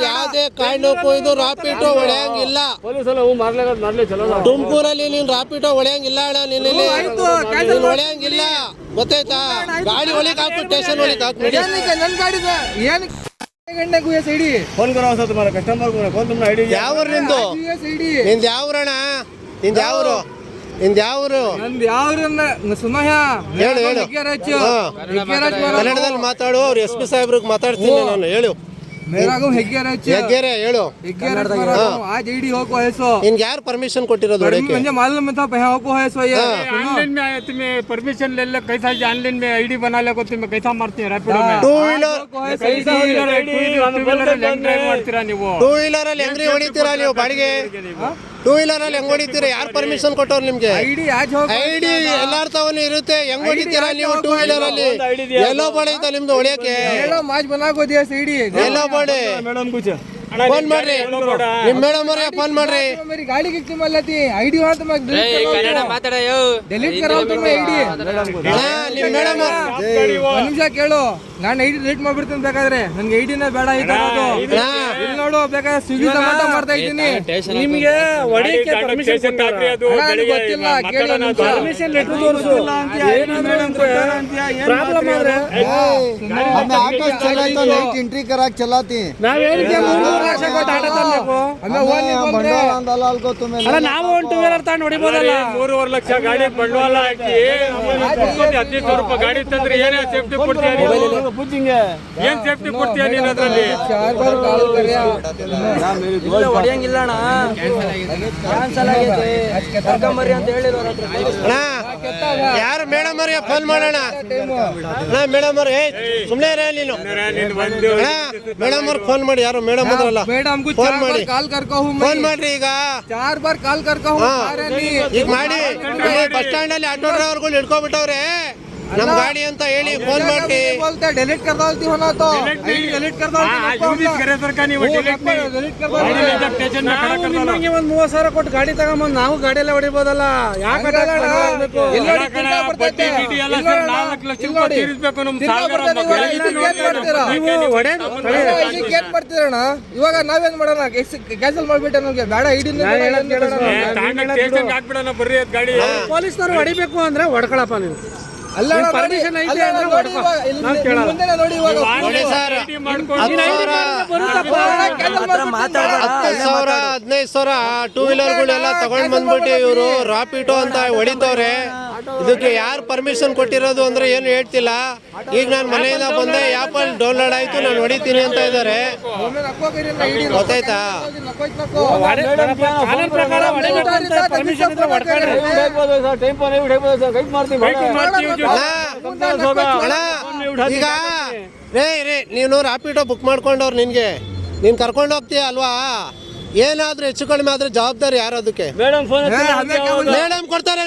ಯಾವುದೇ ಕಾರಣಕ್ಕೂ ಇದು ರಾಪಿಟೋ ಹೊಡೆಯಂಗಿಲ್ಲ. ತುಮಕೂರಲ್ಲಿ ನೀನು ರಾಪಿಟೋ ಹೊಡೆಯಂಗಿಲ್ಲ ಅಣ್ಣ. ನೀನು ಹೊಡೆಯಂಗಿಲ್ಲ ಗೊತ್ತಾಯ್ತಾ? ಗಾಡಿ ಒಳಗೆ ಹಾಕು, ಸ್ಟೇಷನ್ ಒಳಗೆ ಹಾಕು. ನನ್ನ ಗಾಡಿ ಯಾವ ನಿಂದು? ನಿಂದು ಯಾವ್ರಣ್ಣ? ನಿಂದು ಯಾವ್ರು? ನಿಂದು ಯಾವ್ರು? ಹೇಳು ಹೇಳು. ಕನ್ನಡದಲ್ಲಿ ಮಾತಾಡು. ಅವ್ರು SP ಸಾಹೇಬ್ರಿಗೆ ಮಾತಾಡ್ತೀನಿ ನಾನು. ಹೇಳು. ಹೆಗ್ಗೆರೆ ಹೇಳು. ನಿನ್ಗೆ ಯಾರು ಪರ್ಮಿಷನ್ ಕೊಟ್ಟಿರೋದು? परमिशन ले ले कैसा ऑनलाइन में आईडी बना ले को तुम कैसा मारती है रैपिडो में? ಟೂ ವೀಲರ್ ಮಾಡ್ತೀರಾ ನೀವು? ಟೂ ವೀಲರ್ ಅಲ್ಲಿ ಹೆಂಗ್ರಿ ಹೊಡಿತೀರಾ ನೀವು ಬಾಡಿಗೆ? ಟೂ ವೀಲರ್ ಅಲ್ಲಿ ಹೆಂಗ್ ಹೊಡಿತೀರಾ? ಯಾರು ಪರ್ಮಿಷನ್ ಕೊಟ್ಟವ್ರು ನಿಮ್ಗೆ? ಐಡಿ ಎಲ್ಲಾರ ತವನು ಇರುತ್ತೆ. ಹೆಂಗ್ ಹೊಡಿತೀರಾ ನೀವು ಟೂ ವೀಲರ್ ಅಲ್ಲಿ? ಎಲ್ಲೋ ಬಾಡಿ ಐತಾ ನಿಮ್ದು ಹೊಡಿಯಕ್ಕೆ? ಎಲ್ಲೋ ಬಾಡಿ ಫೋನ್ ಮಾಡ್ರಿ. ನಿಮ್ ಮೇಡಮ್ ಅವ್ರೆ ಫೋನ್ ಮಾಡ್ರಿ. ಗಾಡಿ ಐಡಿ ನಿಮ್ ಮೇಡಮ್ ನಿಮಿಷ ಕೇಳು. ನಾನು ಐಡಿ ಡಿಲೀಟ್ ಮಾಡ್ಬಿಡ್ತೀನಿ ಬೇಕಾದ್ರೆ. ನನ್ಗೆ ಐಡಿನ ಬೇಡ. ಇಲ್ಲಿ ನೋಡು, ಬೇಕಾದ್ರೆ ಸ್ವಿಗ್ಗಿ ಟೊಮ್ಯಾಟೊ ಮಾಡ್ತಾ ಇದ್ದೀನಿ. ನಿಮಗೆ ಹೊಡಿಯಕ್ಕೆ ಪರ್ಮಿಷನ್ ಗೊತ್ತಿಲ್ಲ, ಕೇಳು. ಪರ್ಮಿಷನ್ ಲೆಟರ್ ತೋರಿಸು. ಪ್ರಾಬ್ಲಮ್ ಆದ್ರೆ हमें ऑटो चलाते लाइट एंट्री करा चलाती ನಾವೇನಕ್ಕೆ 3 ಲಕ್ಷ ಕೊಟ್ಟು ಆಟೋ ತರಬೇಕು? दलाल को तुम्हें ಅಲ್ಲ ನಾವು ಒಂದು ಟೂ ವೀಲರ್ ತಗೊಂಡು ಹೊಡಿಬೋದಲ್ಲ? 3.5 ಲಕ್ಷ ಗಾಡಿ ಬಂಡವಾಳ ಹಾಕಿ 1500 ರೂಪಾಯಿ ಗಾಡಿ ತಂದ್ರೆ ಏನೇ ಸೇಫ್ಟಿ ಕೊಡ್ತೀಯ ನೀನು? ಏನ್ ಸೇಫ್ಟಿ ಕೊಡ್ತೀಯ ನೀನು ಅದ್ರಲ್ಲಿ? ಹೊಡಿಯಂಗಿಲ್ಲ ಅಣ್ಣ, ಕ್ಯಾನ್ಸಲ್ ಆಗೈತೆ, ಕರ್ಕೊಂಬರ್ರಿ ಅಂತ ಹೇಳಿದ್ರು. ಯಾರು ಮೇಡಮ್ ಅವ್ರಿಗೆ ಫೋನ್ ಮಾಡೋಣ. ಮೇಡಮ್ ಅವ್ರ ಸುಮ್ಮನೆ ಇರ ನೀನು. ಮೇಡಮ್ ಅವ್ರಿಗೆ ಫೋನ್ ಮಾಡಿ. ಯಾರು ಮೇಡಮ್ ಅದ್ರಲ್ಲ, ಫೋನ್ ಮಾಡಿ. ಫೋನ್ ಮಾಡ್ರಿ ಈಗ. 4 बार कॉल करके ಈಗ ಮಾಡಿ. ಬಸ್ ಸ್ಟ್ಯಾಂಡ್ ಅಲ್ಲಿ ಆಟೋ ಡ್ರೈವರ್ಗಳು ಹಿಡ್ಕೊಬಿಟ್ಟವ್ರೆ ನಮ್ ಗಾಡಿ ಅಂತ ಹೇಳಿ ಫೋನ್ ಮಾಡಿ. डिलीट कर डालती हो ना तो डिलीट कर ನಿಮಗೆ ಒಂದು 30,000 ಕೊಟ್ಟು ಗಾಡಿ ತಗೊಂಬಂದು ನಾವು ಗಾಡಿಯಲ್ಲೇ ಹೊಡಿಬೋದಲ್ಲ? ಯಾಕೆ ಮಾಡ್ತೀರಣ್ಣ? ಇವಾಗ ನಾವೇನ್ ಮಾಡೋಣ? ಕ್ಯಾನ್ಸಲ್ ಮಾಡ್ಬಿಟ್ಟೆ. ನಮ್ಗೆ ಬೇಡ ಐಡಿ ಬರ್ರಿ ಗಾಡಿ. ಪೊಲೀಸ್ನವ್ರು ಹೊಡಿಬೇಕು ಅಂದ್ರೆ ಹೊಡ್ಕೊಳಪ್ಪ ನೀವು. ಅಲ್ಲ ಪರ್ಮಿಷನ್ ಐತೆ ಅಂದ್ರೆ ಹೊಡ್ಕೊ. ನೋಡಿ ಇವಾಗ 15,000 ಟೂ ವೀಲರ್ಗಳೆಲ್ಲ ತಗೊಂಡ್ ಬಂದ್ಬಿಟ್ಟು ಇವರು ರಾಪಿಟೋ ಅಂತ ಹೊಡಿತವ್ರೆ. ಇದಕ್ಕೆ ಯಾರು ಪರ್ಮಿಷನ್ ಕೊಟ್ಟಿರೋದು ಅಂದ್ರೆ ಏನು ಹೇಳ್ತಿಲ್ಲ. ಈಗ ನಾನು ಮನೆಯಿಂದ ಬಂದೆ, ಆ್ಯಪ್ ಅಲ್ಲಿ ಡೌನ್ಲೋಡ್ ಆಯ್ತು, ನಾನು ಹೊಡಿತೀನಿ ಅಂತ ಇದ್ದಾರೆ. ಗೊತ್ತಾಯ್ತಾ? ಈಗ ರೇ ನೀನು ರಾಪಿಡೋ ಬುಕ್ ಮಾಡ್ಕೊಂಡವ್ರು, ನೀನ್ ಕರ್ಕೊಂಡು ಹೋಗ್ತೀಯ ಅಲ್ವಾ? ಏನಾದ್ರೂ ಹೆಚ್ಚು ಕಡಿಮೆ ಆದ್ರೆ ಜವಾಬ್ದಾರಿ ಯಾರು? ಅದಕ್ಕೆ ಮೇಡಮ್ ಕೊಡ್ತಾರೆ.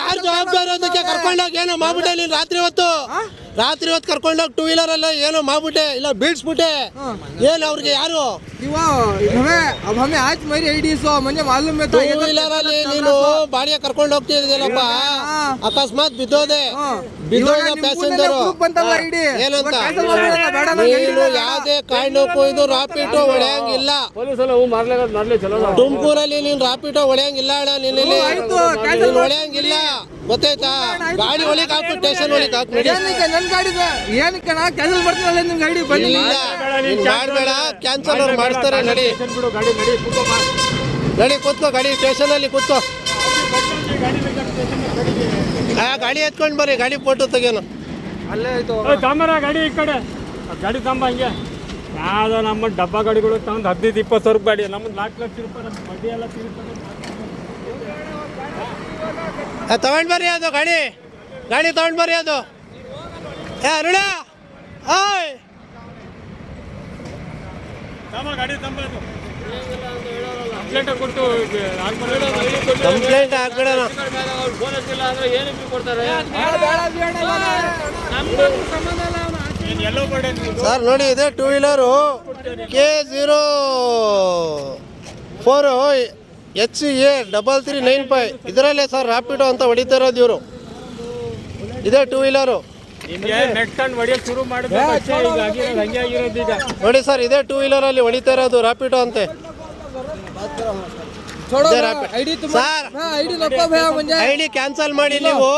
ಯಾರು ಜವಾಬ್ದಾರಿ? ಅದಕ್ಕೆ ಕರ್ಕೊಂಡೋಗಿ ಏನೋ ಮಾಡ್ಬಿಟ್ಟೆ ನೀನ್. ರಾತ್ರಿ ಹೊತ್ತು ಕರ್ಕೊಂಡೋಗಿ ಟೂ ವೀಲರ್ ಅಲ್ಲ ಏನೋ ಮಾಡ್ಬಿಟ್ಟೆ, ಇಲ್ಲ ಬೀಳ್ಸ್ಬಿಟ್ಟೆ. ಏನ್ ಅವ್ರಿಗೆ ಯಾರು? ಟೂ ವೀಲರ್ ಅಲ್ಲಿ ನೀನು ಬಾಡಿಗೆ ಕರ್ಕೊಂಡು ಹೋಗ್ತಿದ್ದೀನಪ್ಪ, ಅಕಸ್ಮಾತ್ ಬಿದ್ದೋದೆ ಪ್ಯಾಸೆಂಜರ್ ಏನಂತ? ನೀನು ಯಾವುದೇ ಕಾರಣಕ್ಕೂ ಇದು ರಾಪಿಟೋ ಹೊಡೆಯಂಗಿಲ್ಲ. ತುಮಕೂರಲ್ಲಿ ನೀನ್ ರಾಪಿಟೋ ಹೊಡೆಯಂಗಿಲ್ಲ ಅಣ್ಣ. ನೀನು ಹೊಡೆಯಂಗಿಲ್ಲ ಗೊತ್ತಾಯ್ತಾ? ಗಾಡಿ ಒಳಗೆ ಹಾಕು, ಸ್ಟೇಷನ್ ಒಳಗೆ ಹಾಕು. ಮಾಡಬೇಡ, ಕ್ಯಾನ್ಸಲ್ ಅವ್ರು ಮಾಡಿಸ್ತಾರೆ. ನಡಿ ಕೂತ್ಕೋ, ಗಾಡಿ ಸ್ಟೇಷನ್ ಅಲ್ಲಿ ಕೂತ್ಕೋ. ಗಾಡಿ ಎತ್ಕೊಂಡ್ ಬರ್ರಿ, ಗಾಡಿ ಫೋಟೋ ತೆಗಿಯೋಣ. ಗಾಡಿ ಈ ಕಡೆ ಗಾಡಿ ತಂಬ. ಹಂಗೆ ಯಾವ್ದೋ ನಮ್ಮ ಡಬ್ಬ ಗಾಡಿಗಳು ತಗೊಂಡು 15-20 ಸಾವಿರ ಗಾಡಿ, ನಮ್ಮದು 4 ಲಕ್ಷ ರೂಪಾಯಿ ಬಡ್ಡಿ ಎಲ್ಲ ತಗೊಂಡ್ ಬರ್ರಿ. ಅದು ಗಾಡಿ ತಗೊಂಡ್ ಬರ್ರಿ. ಅದು ಅರುಣ ಗಾಡಿ ತಂಬ. ಕಂಪ್ಲೇಂಟ್ ಹಾಕ್ಬಿಡ. ಸರ್ ನೋಡಿ, ಇದೆ ಟೂ ವೀಲರು K04 HA3395. ಇದರಲ್ಲೇ ಸರ್ ರಾಪಿಡೋ ಅಂತ ಹೊಡಿತಾ ಇರೋದು ಇವರು. ಇದೇ ಟೂ ವೀಲರು ಹಿಂಗೆ ನೆಕ್ಸ್ಟ್ ಟೈಮ್ ಹೊಡಿಯೋಕೆ ಶುರು ಮಾಡಬೇಕು ಅಷ್ಟೇ. ಈಗ ಆಗಿರೋದು ಹಂಗೆ ಆಗಿರೋದು ಈಗ. ನೋಡಿ ಸರ್, ಇದೇ 2 ವೀಲರ್ ಅಲ್ಲಿ ಹೊಡಿತಾ ಇರೋದು ರಾಪಿಡೋ ಅಂತೆ. छोड़ो जरा ना, पे- आईडी तुम सर। हां आईडी नको भैया म्हणजे ಐಡಿ ಕ್ಯಾನ್ಸಲ್ ಮಾಡಿ ನೀವು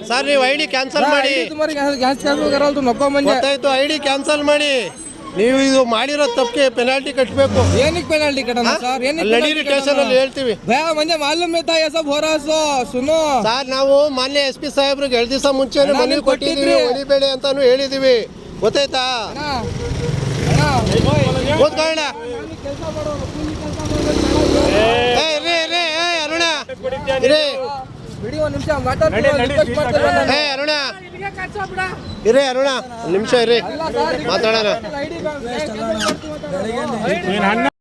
ಸರ್, ನೀವು ಐಡಿ ಕ್ಯಾನ್ಸಲ್ ಮಾಡಿ. आईडी तुम्हारी गॅस कॅन्सल कराल तू नको म्हणजे ಗೊತ್ತಾಯ್ತು, ಐಡಿ ಕ್ಯಾನ್ಸಲ್ ಮಾಡಿ. ನೀವು ಇದು ಮಾಡಿರೋ ತಪ್ಪಿಗೆ ಪೆನಾಲ್ಟಿ ಕಟ್ಟಬೇಕು. ಏನಕ್ಕೆ ಪೆನಾಲ್ಟಿ ಕಟ್ಟೋಣ ಸರ್? ಏನಕ್ಕೆ ಲಡೀರಿ ಸ್ಟೇಷನ್ ಅಲ್ಲಿ ಹೇಳ್ತೀವಿ. भैया म्हणजे मालूम है था ये सब हो रहा सो सुनो ಸರ್, ನಾವು ಮಾನ್ಯ SP ಸಾಹೇಬ್ರಿಗೆ 2 ದಿವಸ ಮುಂಚೆನೆ ಅಣ್ಣ, ಮನವಿ ನೀವು ಕೊಟ್ಟಿದ್ದೀವಿ, ಕೊಟ್ಟಿದ್ರಿ. ಹೊಡಿಬೇಡಿ ಅಂತಾನು ಹೇಳಿದೀವಿ. ಗೊತ್ತಾಯ್ತಾ? ಅಣ್ಣ ಅಣ್ಣ ಕೂತ್ಕೊಳ್ಳೋಣ. ಕೆಲಸ ಮಾಡೋಣ ಕೂಲಿ ಕೆಲಸ ರೇ ಅರುಣ ಇರೇ, ಬಿಡಿ ಒಂದು ನಿಮಿಷ ಮಾತಾಡ್ತೀನಿ ರಿಕ್ವೆಸ್ಟ್ ಮಾಡ್ತೀನಿ ನಾನು. ಅರುಣ ಇರೇ, ಅರುಣ ಒಂದು ನಿಮಿಷ ಇರಿ, ಅಲ್ಲ ಸರ್ ಮಾತಾಡೋಣ. ಐಡಿ ನೀನು